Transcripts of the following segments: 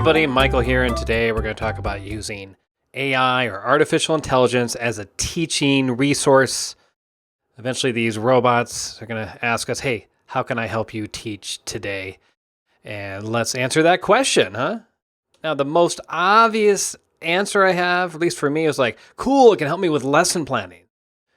everybody, Michael here, and today we're going to talk about using AI or artificial intelligence as a teaching resource. Eventually these robots are going to ask us, hey, how can I help you teach today? And let's answer that question, huh? Now, the most obvious answer I have, at least for me, is like, cool, it can help me with lesson planning.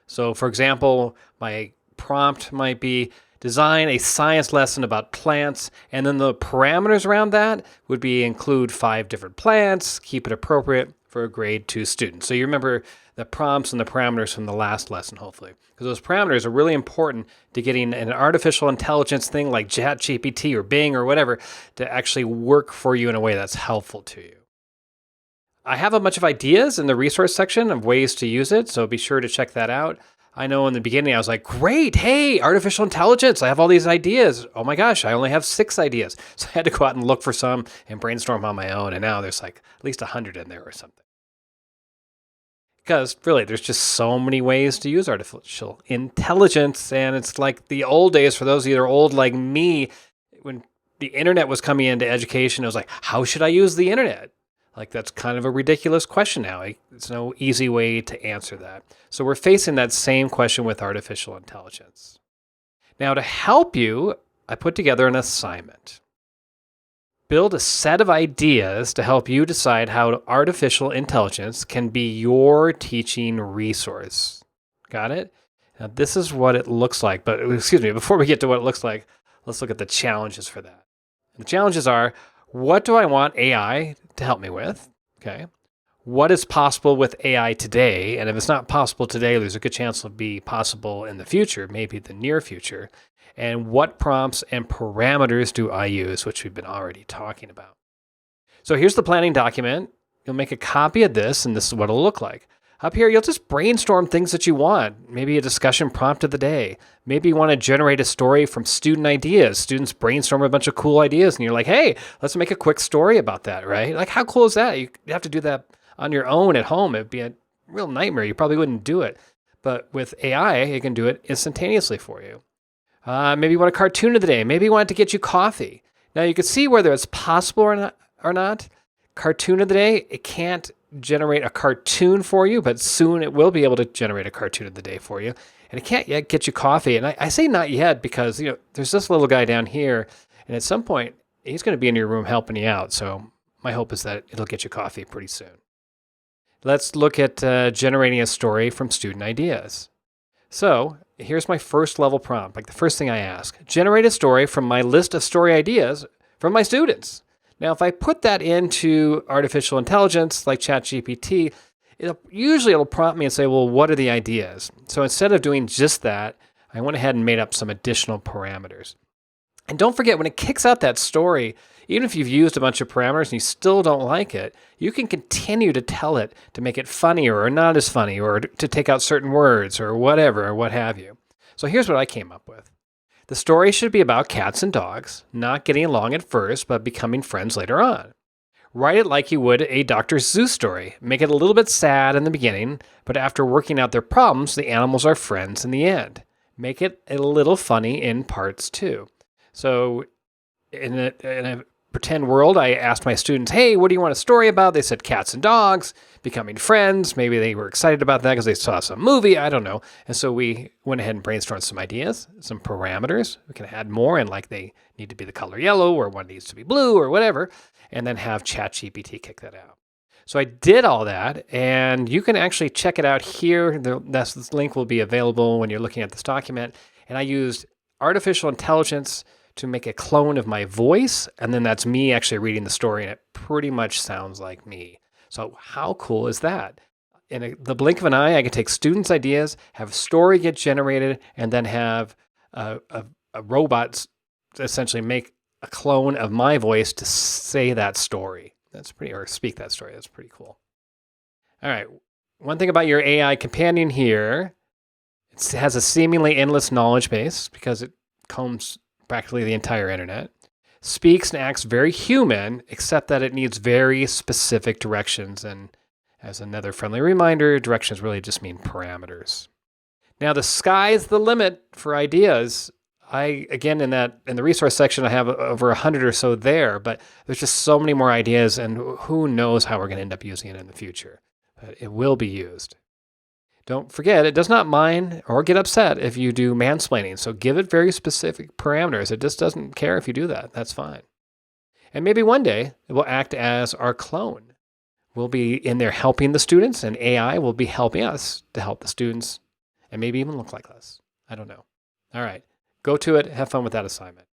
So for example, my prompt might be, design a science lesson about plants, and then the parameters around that would be include 5 different plants, keep it appropriate for a grade 2 student. So you remember the prompts and the parameters from the last lesson, hopefully. Because those parameters are really important to getting an artificial intelligence thing like ChatGPT or Bing or whatever to actually work for you in a way that's helpful to you. I have a bunch of ideas in the resource section of ways to use it, so be sure to check that out. I know in the beginning I was like, great, hey, artificial intelligence, I have all these ideas. Oh my gosh, I only have 6 ideas. So I had to go out and look for some and brainstorm on my own, and now there's like at least 100 in there or something. Because really, there's just so many ways to use artificial intelligence, and it's like the old days for those of you that are old like me, when the internet was coming into education, it was like, how should I use the internet? Like, that's kind of a ridiculous question now. There's no easy way to answer that. So we're facing that same question with artificial intelligence. Now, to help you, I put together an assignment. Build a set of ideas to help you decide how artificial intelligence can be your teaching resource. Got it? Now, this is what it looks like. But excuse me, before we get to what it looks like, let's look at the challenges for that. And the challenges are, what do I want AI to help me with? Okay. What is possible with AI today? And if it's not possible today, there's a good chance it'll be possible in the future, maybe the near future. And what prompts and parameters do I use, which we've been already talking about. So here's the planning document. You'll make a copy of this, and this is what it'll look like. Up here, you'll just brainstorm things that you want. Maybe a discussion prompt of the day. Maybe you want to generate a story from student ideas. Students brainstorm a bunch of cool ideas, and you're like, hey, let's make a quick story about that, right? Like, how cool is that? You have to do that on your own at home. It'd be a real nightmare. You probably wouldn't do it. But with AI, it can do it instantaneously for you. Maybe you want a cartoon of the day. Maybe you want it to get you coffee. Now, you can see whether it's possible or not. Cartoon of the day, it can't generate a cartoon for you, but soon it will be able to generate a cartoon of the day for you. And it can't yet get you coffee. And I say not yet because, there's this little guy down here, and at some point, he's going to be in your room helping you out. So my hope is that it'll get you coffee pretty soon. Let's look at generating a story from student ideas. So here's my first level prompt, like the first thing I ask. Generate a story from my list of story ideas from my students. Now, if I put that into artificial intelligence like ChatGPT, it'll prompt me and say, well, what are the ideas? So instead of doing just that, I went ahead and made up some additional parameters. And don't forget, when it kicks out that story, even if you've used a bunch of parameters and you still don't like it, you can continue to tell it to make it funnier or not as funny or to take out certain words or whatever or what have you. So here's what I came up with. The story should be about cats and dogs, not getting along at first, but becoming friends later on. Write it like you would a Dr. Seuss story. Make it a little bit sad in the beginning, but after working out their problems, the animals are friends in the end. Make it a little funny in parts too. So in a pretend world, I asked my students, hey, what do you want a story about? They said cats and dogs, becoming friends. Maybe they were excited about that because they saw some movie. I don't know. And so we went ahead and brainstormed some ideas, some parameters. We can add more, and like they need to be the color yellow or one needs to be blue or whatever, and then have ChatGPT kick that out. So I did all that, and you can actually check it out here. This link will be available when you're looking at this document. And I used artificial intelligence to make a clone of my voice, and then that's me actually reading the story, and it pretty much sounds like me. So how cool is that? In the blink of an eye, I can take students' ideas, have a story get generated, and then have a robot essentially make a clone of my voice to say that story. Or speak that story. That's pretty cool. All right. One thing about your AI companion here, it has a seemingly endless knowledge base because it combs practically the entire internet. Speaks and acts very human, except that it needs very specific directions. And as another friendly reminder, directions really just mean parameters. Now, the sky's the limit for ideas. again, in the resource section, I have over 100 or so there, but there's just so many more ideas, and who knows how we're going to end up using it in the future. But it will be used. Don't forget, it does not mind or get upset if you do mansplaining. So give it very specific parameters. It just doesn't care if you do that. That's fine. And maybe one day it will act as our clone. We'll be in there helping the students, and AI will be helping us to help the students, and maybe even look like us. I don't know. All right. Go to it. Have fun with that assignment.